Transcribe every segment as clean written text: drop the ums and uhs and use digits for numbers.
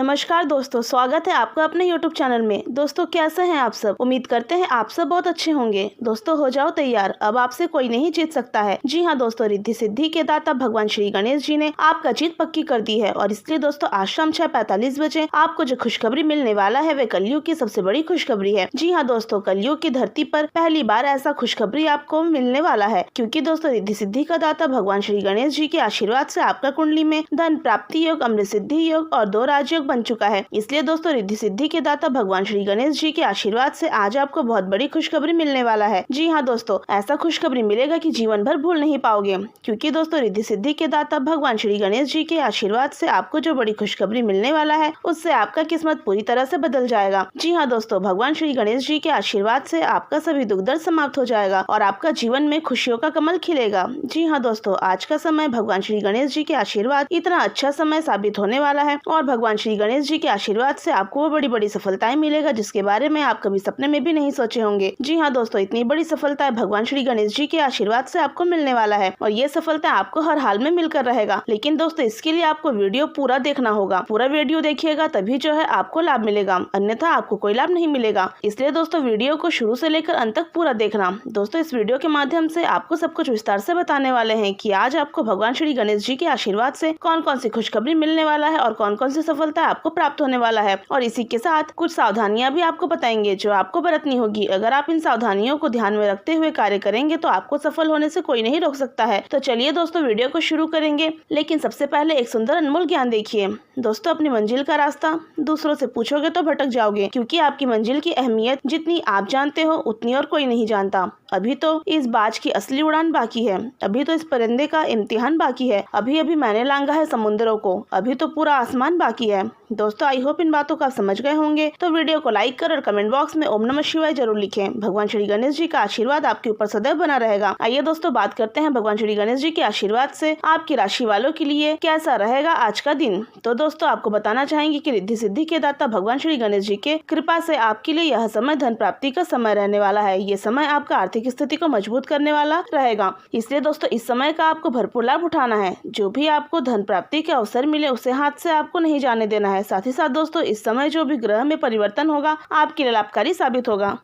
नमस्कार दोस्तों, स्वागत है आपका अपने YouTube चैनल में। दोस्तों कैसे हैं आप सब? उम्मीद करते हैं आप सब बहुत अच्छे होंगे। दोस्तों हो जाओ तैयार, अब आपसे कोई नहीं जीत सकता है। जी हाँ दोस्तों, रिद्धि सिद्धि के दाता भगवान श्री गणेश जी ने आपका जीत पक्की कर दी है और इसलिए दोस्तों आज शाम 6:45 बजे आपको जो खुशखबरी मिलने वाला है वे कलयुग की सबसे बड़ी खुशखबरी है। जी हाँ दोस्तों, कलयुग की धरती पर पहली बार ऐसा खुशखबरी आपको मिलने वाला है, क्योंकि दोस्तों रिद्धि सिद्धि का दाता भगवान श्री गणेश जी के आशीर्वाद से आपका कुंडली में धन प्राप्ति योग, अमृत सिद्धि योग और 2 राजयोग बन चुका है। इसलिए दोस्तों रिद्धि सिद्धि के दाता भगवान श्री गणेश जी के आशीर्वाद से आज आपको बहुत बड़ी खुशखबरी मिलने वाला है। जी हाँ दोस्तों, ऐसा खुशखबरी मिलेगा कि जीवन भर भूल नहीं पाओगे, क्योंकि दोस्तों रिद्धि सिद्धि के दाता भगवान श्री गणेश जी के आशीर्वाद से आपको जो बड़ी खुशखबरी मिलने वाला है उससे आपका किस्मत पूरी तरह से बदल जाएगा। जी हाँ दोस्तों, भगवान श्री गणेश जी के आशीर्वाद से आपका सभी दुख दर्द समाप्त हो जाएगा और आपका जीवन में खुशियों का कमल खिलेगा। जी हाँ दोस्तों, आज का समय भगवान श्री गणेश जी के आशीर्वाद इतना अच्छा समय साबित होने वाला है और भगवान श्री गणेश जी के आशीर्वाद से आपको वो बड़ी बड़ी सफलताएं मिलेगा जिसके बारे में आप कभी सपने में भी नहीं सोचे होंगे। जी हाँ दोस्तों, इतनी बड़ी सफलताएं भगवान श्री गणेश जी के आशीर्वाद से आपको मिलने वाला है और ये सफलता आपको हर हाल में मिलकर रहेगा। लेकिन दोस्तों इसके लिए आपको वीडियो पूरा देखना होगा। पूरा वीडियो देखिएगा तभी जो है आपको लाभ मिलेगा, अन्यथा आपको कोई लाभ नहीं मिलेगा। इसलिए दोस्तों वीडियो को शुरू से लेकर अंत तक पूरा देखना। दोस्तों इस वीडियो के माध्यम से आपको सब कुछ विस्तार से बताने वाले हैं कि आज आपको भगवान श्री गणेश जी के आशीर्वाद से कौन कौन सी खुशखबरी मिलने वाला है और कौन कौन सी सफलता आपको प्राप्त होने वाला है। और इसी के साथ कुछ सावधानियां भी आपको बताएंगे जो आपको बरतनी होगी। अगर आप इन सावधानियों को ध्यान में रखते हुए कार्य करेंगे तो आपको सफल होने से कोई नहीं रोक सकता है। तो चलिए दोस्तों वीडियो को शुरू करेंगे, लेकिन सबसे पहले एक सुंदर अनमोल ज्ञान देखिए। दोस्तों अपनी मंजिल का रास्ता दूसरों से पूछोगे तो भटक जाओगे, क्योंकि आपकी मंजिल की अहमियत जितनी आप जानते हो उतनी और कोई नहीं जानता। अभी तो इस बाज की असली उड़ान बाकी है, अभी तो इस परिंदे का इम्तिहान बाकी है, अभी अभी मैंने लांघा है समुद्रों को, अभी तो पूरा आसमान बाकी है। दोस्तों आई होप इन बातों को आप समझ गए होंगे। तो वीडियो को लाइक कर और कमेंट बॉक्स में ओम नमः शिवाय जरूर लिखें। भगवान श्री गणेश जी का आशीर्वाद आपके ऊपर सदैव बना रहेगा। आइए दोस्तों बात करते हैं भगवान श्री गणेश जी के आशीर्वाद से आपकी राशि वालों के लिए कैसा रहेगा आज का दिन। तो दोस्तों आपको बताना चाहेंगे कि रिद्धि सिद्धि के दाता भगवान श्री गणेश जी के कृपा से आपके लिए यह समय धन प्राप्ति का समय रहने वाला है। ये समय आपका आर्थिक स्थिति को मजबूत करने वाला रहेगा। इसलिए दोस्तों इस समय का आपको भरपूर लाभ उठाना है। जो भी आपको धन प्राप्ति के अवसर मिले उसे हाथ से आपको नहीं जाने देना है। साथ ही साथ दोस्तों इस समय जो भी ग्रह में परिवर्तन होगा आपके लिए लाभकारी साबित होगा।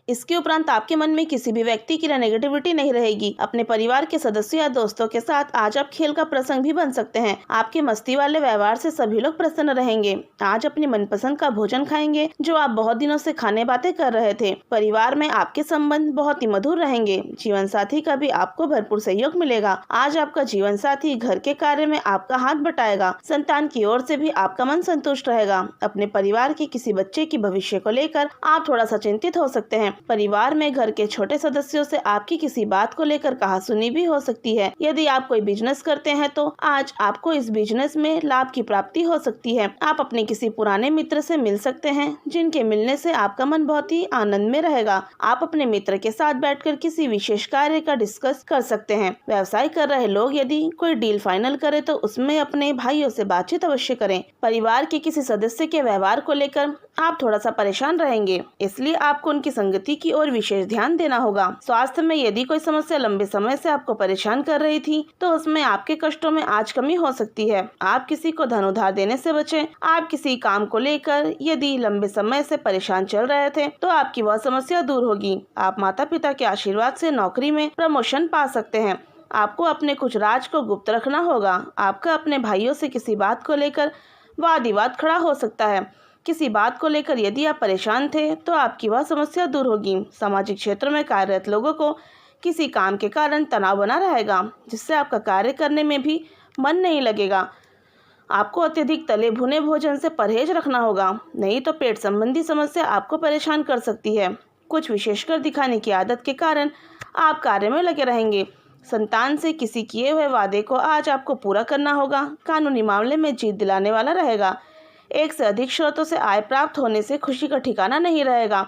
इसके उपरांत आपके मन में किसी भी व्यक्ति की नेगेटिविटी नहीं रहेगी। अपने परिवार के सदस्यों या दोस्तों के साथ आज आप खेल का प्रसंग भी बन सकते हैं। आपके मस्ती वाले व्यवहार से सभी लोग प्रसन्न रहेंगे। आज अपनी मनपसंद का भोजन खाएंगे जो आप बहुत दिनों से खाने बातें कर रहे थे। परिवार में आपके संबंध बहुत ही मधुर रहेंगे। जीवन साथी का भी आपको भरपूर सहयोग मिलेगा। आज आपका जीवन साथी घर के कार्य में आपका हाथ बटाएगा। संतान की ओर से भी आपका मन संतुष्ट रहेगा। अपने परिवार के किसी बच्चे की भविष्य को लेकर आप थोड़ा सा चिंतित हो सकते हैं। परिवार में घर के छोटे सदस्यों से आपकी किसी बात को लेकर कहासुनी भी हो सकती है। यदि आप कोई बिजनेस करते हैं तो आज आपको इस बिजनेस में लाभ की प्राप्ति हो सकती है। आप अपने किसी पुराने मित्र से मिल सकते हैं, जिनके मिलने से आपका मन बहुत ही आनंद में रहेगा। आप अपने मित्र के साथ बैठकर किसी विशेष कार्य का डिस्कस कर सकते हैं। व्यवसाय कर रहे लोग यदि कोई डील फाइनल करे तो उसमें अपने भाइयों से बातचीत अवश्य करें। परिवार के किसी सदस्य के व्यवहार को लेकर आप थोड़ा सा परेशान रहेंगे, इसलिए आपको उनकी संगति की ओर विशेष ध्यान देना होगा। स्वास्थ्य में यदि कोई समस्या लंबे समय से आपको परेशान कर रही थी तो उसमें आपके कष्टों में आज कमी हो सकती है। आप किसी को धन उधार देने से बचें। आप किसी काम को लेकर यदि लंबे समय से परेशान चल रहे थे तो आपकी वह समस्या दूर होगी। आप माता पिता के आशीर्वाद से नौकरी में प्रमोशन पा सकते हैं। आपको अपने कुछ राज को गुप्त रखना होगा। आपका अपने भाइयों से किसी बात को लेकर वाद विवाद खड़ा हो सकता है। किसी बात को लेकर यदि आप परेशान थे तो आपकी वह समस्या दूर होगी। सामाजिक क्षेत्र में कार्यरत लोगों को किसी काम के कारण तनाव बना रहेगा, जिससे आपका कार्य करने में भी मन नहीं लगेगा। आपको अत्यधिक तले भुने भोजन से परहेज रखना होगा, नहीं तो पेट संबंधी समस्या आपको परेशान कर सकती है। कुछ विशेषकर दिखाने की आदत के कारण आप कार्य में लगे रहेंगे। संतान से किसी किए हुए वादे को आज आपको पूरा करना होगा। कानूनी मामले में जीत दिलाने वाला रहेगा। एक से अधिक स्रोतों से आय प्राप्त होने से खुशी का ठिकाना नहीं रहेगा।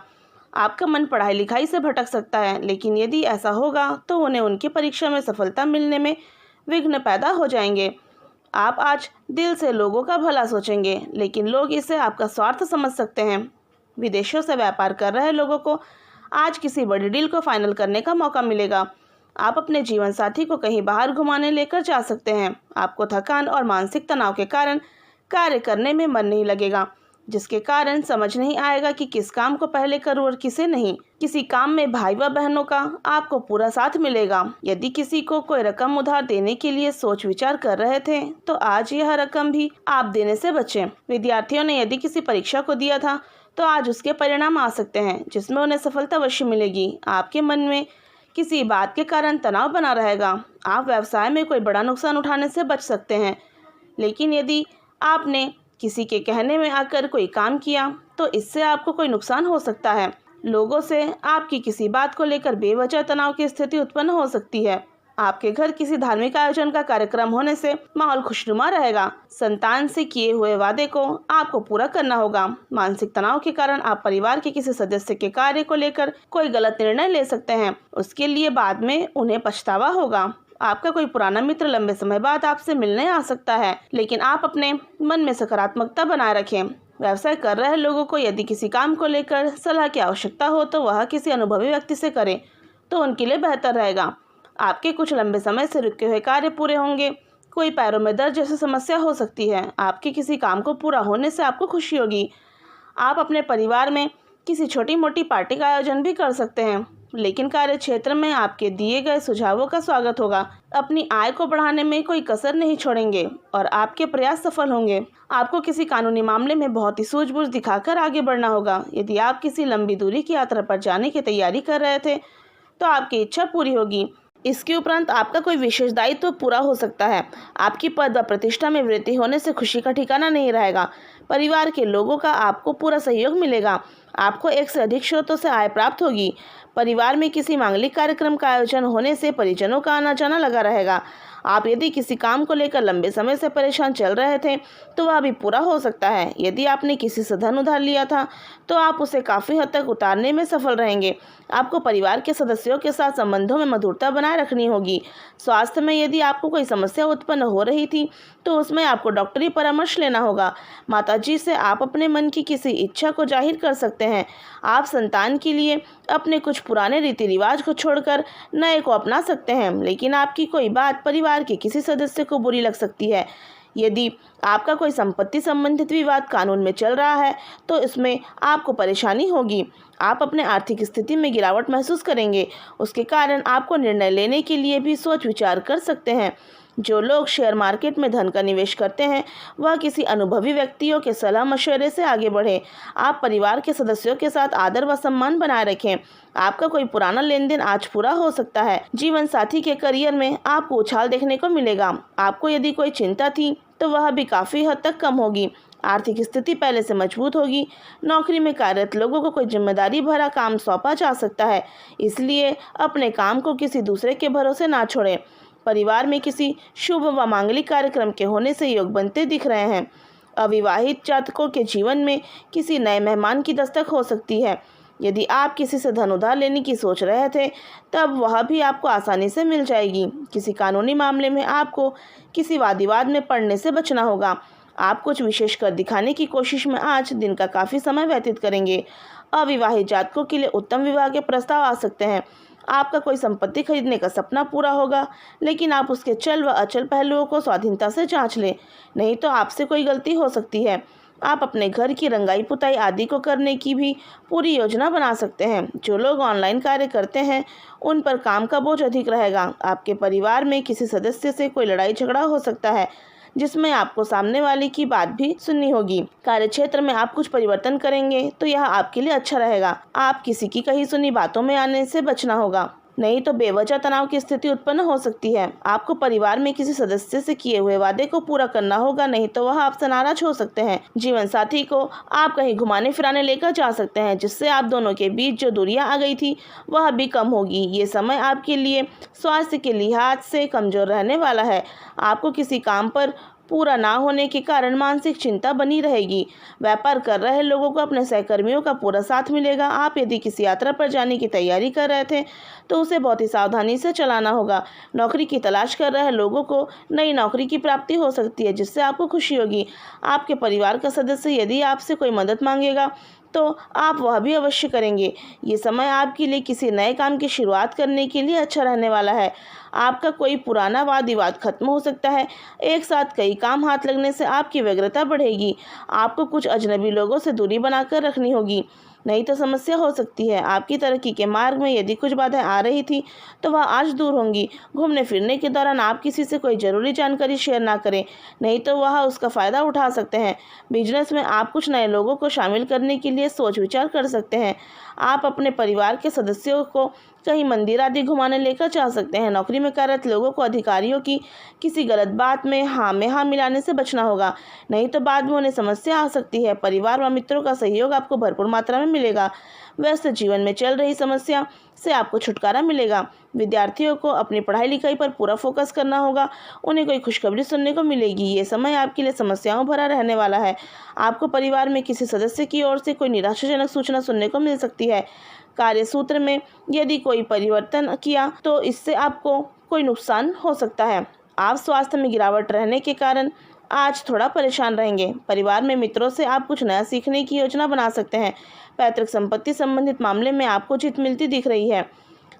आपका मन पढ़ाई लिखाई से भटक सकता है, लेकिन यदि ऐसा होगा तो उन्हें उनकी परीक्षा में सफलता मिलने में विघ्न पैदा हो जाएंगे। आप आज दिल से लोगों का भला सोचेंगे, लेकिन लोग इसे आपका स्वार्थ समझ सकते हैं। विदेशों से व्यापार कर रहे लोगों को आज किसी बड़ी डील को फाइनल करने का मौका मिलेगा। आप अपने जीवन साथी को कहीं बाहर घुमाने लेकर जा सकते हैं। आपको थकान और मानसिक तनाव के कारण कार्य करने में मन नहीं लगेगा, जिसके कारण समझ नहीं आएगा कि किस काम को पहले करूं और किसे नहीं। किसी काम में भाई व बहनों का आपको पूरा साथ मिलेगा। यदि किसी को कोई रकम उधार देने के लिए सोच विचार कर रहे थे तो आज यह रकम भी आप देने से बचें। विद्यार्थियों ने यदि किसी परीक्षा को दिया था तो आज उसके परिणाम आ सकते हैं जिसमें उन्हें सफलता अवश्य मिलेगी। आपके मन में किसी बात के कारण तनाव बना रहेगा। आप व्यवसाय में कोई बड़ा नुकसान उठाने से बच सकते हैं, लेकिन यदि आपने किसी के कहने में आकर कोई काम किया तो इससे आपको कोई नुकसान हो सकता है। लोगों से आपकी किसी बात को लेकर बेवजह तनाव की स्थिति उत्पन्न हो सकती है। आपके घर किसी धार्मिक आयोजन का कार्यक्रम होने से माहौल खुशनुमा रहेगा। संतान से किए हुए वादे को आपको पूरा करना होगा। मानसिक तनाव के कारण आप परिवार के किसी सदस्य के कार्य को लेकर कोई गलत निर्णय ले सकते हैं। उसके लिए बाद में उन्हें पछतावा होगा। आपका कोई पुराना मित्र लंबे समय बाद आपसे मिलने आ सकता है, लेकिन आप अपने मन में सकारात्मकता बनाए रखें। व्यवसाय कर रहे लोगों को यदि किसी काम को लेकर सलाह की आवश्यकता हो तो वह किसी अनुभवी व्यक्ति से करें तो उनके लिए बेहतर रहेगा। आपके कुछ लंबे समय से रुके हुए कार्य पूरे होंगे। कोई पैरों में दर्द जैसी समस्या हो सकती है। आपके किसी काम को पूरा होने से आपको खुशी होगी। आप अपने परिवार में किसी छोटी मोटी पार्टी का आयोजन भी कर सकते हैं, लेकिन कार्य क्षेत्र में आपके दिए गए सुझावों का स्वागत होगा। अपनी आय को बढ़ाने में कोई कसर नहीं छोड़ेंगे और आपके प्रयास सफल होंगे। आपको किसी कानूनी मामले में बहुत ही सूझबूझ दिखाकर आगे बढ़ना होगा। यदि आप किसी लंबी दूरी की यात्रा पर जाने की तैयारी कर रहे थे तो आपकी इच्छा पूरी होगी। इसके उपरांत आपका कोई विशेष दायित्व पूरा हो सकता है। आपकी पद व प्रतिष्ठा में वृद्धि होने से खुशी का ठिकाना नहीं रहेगा। परिवार के लोगों का आपको पूरा सहयोग मिलेगा। आपको एक से अधिक स्रोतों से आय प्राप्त होगी। परिवार में किसी मांगलिक कार्यक्रम का आयोजन होने से परिजनों का आना जाना लगा रहेगा। आप यदि किसी काम को लेकर लंबे समय से परेशान चल रहे थे तो वह भी पूरा हो सकता है। यदि आपने किसी से धन उधार लिया था तो आप उसे काफ़ी हद तक उतारने में सफल रहेंगे। आपको परिवार के सदस्यों के साथ संबंधों में मधुरता बनाए रखनी होगी। स्वास्थ्य में यदि आपको कोई समस्या उत्पन्न हो रही थी तो उसमें आपको डॉक्टरी परामर्श लेना होगा। माताजी से आप अपने मन की किसी इच्छा को जाहिर कर सकते हैं। आप संतान के लिए अपने कुछ पुराने रीति रिवाज को छोड़कर नए को अपना सकते हैं, लेकिन आपकी कोई बात परिवार के किसी सदस्य को बुरी लग सकती है। यदि आपका कोई संपत्ति संबंधित विवाद कानून में चल रहा है तो इसमें आपको परेशानी होगी। आप अपने आर्थिक स्थिति में गिरावट महसूस करेंगे। उसके कारण आपको निर्णय लेने के लिए भी सोच विचार कर सकते हैं। जो लोग शेयर मार्केट में धन का निवेश करते हैं वह किसी अनुभवी व्यक्तियों के सलाह मशवरे से आगे बढ़ें। आप परिवार के सदस्यों के साथ आदर व सम्मान बनाए रखें। आपका कोई पुराना लेन देन आज पूरा हो सकता है। जीवन साथी के करियर में आपको उछाल देखने को मिलेगा। आपको यदि कोई चिंता थी तो वह भी काफ़ी हद तक कम होगी। आर्थिक स्थिति पहले से मजबूत होगी। नौकरी में कार्यरत लोगों को कोई जिम्मेदारी भरा काम सौंपा जा सकता है, इसलिए अपने काम को किसी दूसरे के भरोसे ना छोड़ें। परिवार में किसी शुभ व मांगलिक कार्यक्रम के होने से योग बनते दिख रहे हैं। अविवाहित जातकों के जीवन में किसी नए मेहमान की दस्तक हो सकती है। यदि आप किसी से धन उधार लेने की सोच रहे थे तब वह भी आपको आसानी से मिल जाएगी। किसी कानूनी मामले में आपको किसी वाद विवाद में पड़ने से बचना होगा। आप कुछ विशेष कर दिखाने की कोशिश में आज दिन का काफ़ी समय व्यतीत करेंगे। अविवाहित जातकों के लिए उत्तम विवाह के प्रस्ताव आ सकते हैं। आपका कोई संपत्ति खरीदने का सपना पूरा होगा, लेकिन आप उसके चल व अचल पहलुओं को स्वाधीनता से जांच लें, नहीं तो आपसे कोई गलती हो सकती है। आप अपने घर की रंगाई पुताई आदि को करने की भी पूरी योजना बना सकते हैं। जो लोग ऑनलाइन कार्य करते हैं उन पर काम का बोझ अधिक रहेगा। आपके परिवार में किसी सदस्य से कोई लड़ाई झगड़ा हो सकता है, जिसमें आपको सामने वाले की बात भी सुननी होगी। कार्य क्षेत्र में आप कुछ परिवर्तन करेंगे तो यह आपके लिए अच्छा रहेगा। आप किसी की कही सुनी बातों में आने से बचना होगा, नहीं तो बेवजह तनाव की स्थिति उत्पन्न हो सकती है। आपको परिवार में किसी सदस्य से किए हुए वादे को पूरा करना होगा, नहीं तो वह आपसे नाराज हो सकते हैं। जीवन साथी को आप कहीं घुमाने फिराने लेकर जा सकते हैं, जिससे आप दोनों के बीच जो दूरियां आ गई थी वह भी कम होगी। ये समय आपके लिए स्वास्थ्य के लिहाज से कमजोर रहने वाला है। आपको किसी काम पर पूरा ना होने के कारण मानसिक चिंता बनी रहेगी। व्यापार कर रहे लोगों को अपने सहकर्मियों का पूरा साथ मिलेगा। आप यदि किसी यात्रा पर जाने की तैयारी कर रहे थे तो उसे बहुत ही सावधानी से चलाना होगा। नौकरी की तलाश कर रहे लोगों को नई नौकरी की प्राप्ति हो सकती है, जिससे आपको खुशी होगी। आपके परिवार का सदस्य यदि आपसे कोई मदद मांगेगा तो आप वह भी अवश्य करेंगे। ये समय आपके लिए किसी नए काम की शुरुआत करने के लिए अच्छा रहने वाला है। आपका कोई पुराना वाद विवाद खत्म हो सकता है। एक साथ कई काम हाथ लगने से आपकी व्यग्रता बढ़ेगी। आपको कुछ अजनबी लोगों से दूरी बनाकर रखनी होगी, नहीं तो समस्या हो सकती है। आपकी तरक्की के मार्ग में यदि कुछ बाधाएं आ रही थी तो वह आज दूर होंगी। घूमने फिरने के दौरान आप किसी से कोई ज़रूरी जानकारी शेयर ना करें, नहीं तो वह उसका फ़ायदा उठा सकते हैं। बिजनेस में आप कुछ नए लोगों को शामिल करने के लिए सोच विचार कर सकते हैं। आप अपने परिवार के सदस्यों को कहीं मंदिर आदि घुमाने लेकर जा सकते हैं। नौकरी में कार्यरत लोगों को अधिकारियों की किसी गलत बात में हाँ मिलाने से बचना होगा, नहीं तो बाद में उन्हें समस्या आ सकती है। परिवार व मित्रों का सहयोग आपको भरपूर मात्रा में मिलेगा। व्यस्त जीवन में चल रही समस्या से आपको छुटकारा मिलेगा। विद्यार्थियों को अपनी पढ़ाई लिखाई पर पूरा फोकस करना होगा, उन्हें कोई खुशखबरी सुनने को मिलेगी। ये समय आपके लिए समस्याओं भरा रहने वाला है। आपको परिवार में किसी सदस्य की ओर से कोई निराशाजनक सूचना सुनने को मिल सकती है। कार्यसूत्र में यदि कोई परिवर्तन किया तो इससे आपको कोई नुकसान हो सकता है। आप स्वास्थ्य में गिरावट रहने के कारण आज थोड़ा परेशान रहेंगे। परिवार में मित्रों से आप कुछ नया सीखने की योजना बना सकते हैं। पैतृक संपत्ति संबंधित मामले में आपको जीत मिलती दिख रही है।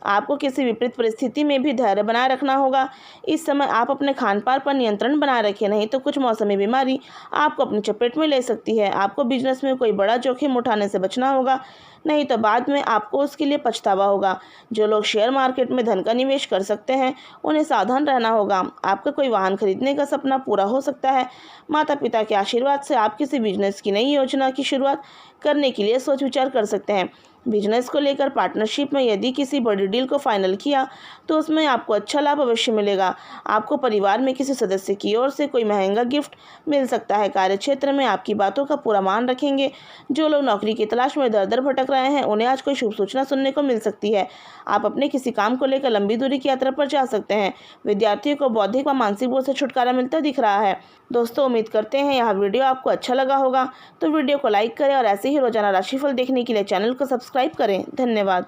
आपको किसी विपरीत परिस्थिति में भी धैर्य बनाए रखना होगा। इस समय आप अपने खान पान पर नियंत्रण बनाए रखें, नहीं तो कुछ मौसमी बीमारी आपको अपनी चपेट में ले सकती है। आपको बिजनेस में कोई बड़ा जोखिम उठाने से बचना होगा, नहीं तो बाद में आपको उसके लिए पछतावा होगा। जो लोग शेयर मार्केट में धन का निवेश कर सकते हैं उन्हें सावधान रहना होगा। आपका कोई वाहन खरीदने का सपना पूरा हो सकता है। माता पिता के आशीर्वाद से आप किसी बिजनेस की नई योजना की शुरुआत करने के लिए सोच विचार कर सकते हैं। बिजनेस को लेकर पार्टनरशिप में यदि किसी बड़ी डील को फाइनल किया तो उसमें आपको अच्छा लाभ अवश्य मिलेगा। आपको परिवार में किसी सदस्य की ओर से कोई महंगा गिफ्ट मिल सकता है। कार्यक्षेत्र में आपकी बातों का पूरा मान रखेंगे। जो लोग नौकरी की तलाश में दर दर भटक रहे हैं उन्हें आज कोई शुभ सूचना सुनने को मिल सकती है। आप अपने किसी काम को लेकर लंबी दूरी की यात्रा पर जा सकते हैं। विद्यार्थियों को बौद्धिक व मानसिक बोझ से छुटकारा मिलता दिख रहा है। दोस्तों, उम्मीद करते हैं यह वीडियो आपको अच्छा लगा होगा, तो वीडियो को लाइक करें और ऐसे ही रोजाना राशिफल देखने के लिए चैनल को सब्सक्राइब करें। धन्यवाद।